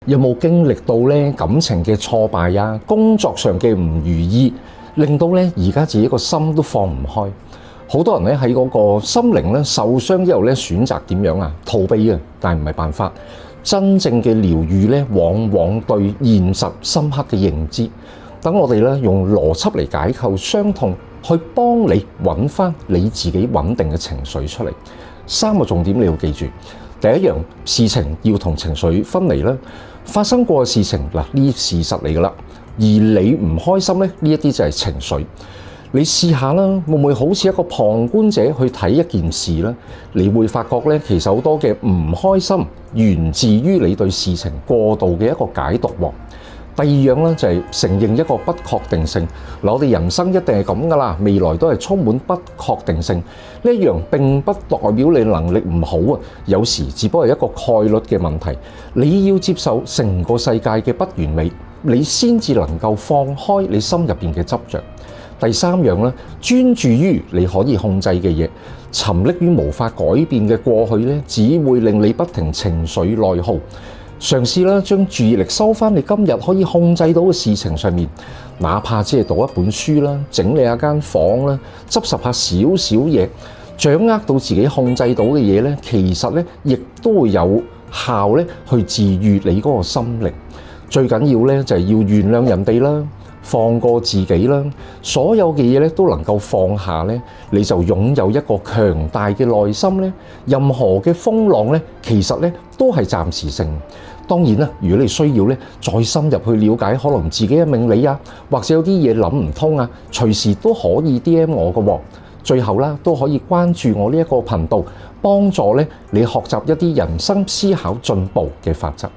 有冇經歷到咧感情嘅挫敗啊，工作上嘅唔如意，令到咧而家自己個心都放唔開？好多人咧喺嗰個心靈咧受傷之後咧，選擇點樣啊？逃避啊，但係唔係辦法。真正嘅療癒咧，往往對現實深刻嘅認知。等我哋咧用邏輯嚟解構傷痛，去幫你揾翻你自己穩定嘅情緒出嚟。三個重點你要記住。第一樣，事情要同情緒分離啦。發生過嘅事情嗱，呢啲事實嚟噶啦。而你唔開心咧，呢一啲就係情緒。你試下啦，會唔會好似一個旁觀者去睇一件事呢？你會發覺咧，其實好多嘅唔開心源自於你對事情過度嘅一個解讀喎。第二樣咧就係承認一個不確定性。嗱，我哋人生一定係咁噶啦，未來都係充滿不確定性。呢一樣並不代表你能力唔好啊，有時只不過係一個概率嘅問題。你要接受成個世界嘅不完美，你先至能夠放開你心入邊嘅執着。第三樣咧，專注於你可以控制嘅嘢，沉溺於無法改變嘅過去咧，只會令你不停情緒內耗。嘗試啦，將注意力收翻你今日可以控制到嘅事情上面，哪怕只係讀一本書啦，整理下間房啦，執拾下少少嘢，掌握到自己控制到嘅嘢咧，其實咧亦都會有效咧去治愈你嗰個心靈。最緊要咧就係要原諒人哋啦，放過自己啦，所有嘅嘢咧都能夠放下咧，你就擁有一個強大嘅內心咧。任何嘅風浪咧，其實咧都係暫時性。當然啦，如果你需要咧，再深入去了解可能自己嘅命理啊，或者有啲嘢諗唔通啊，隨時都可以 DM 我嘅喎。最後啦，都可以關注我呢一個頻道，幫助咧你學習一啲人生思考進步嘅法則。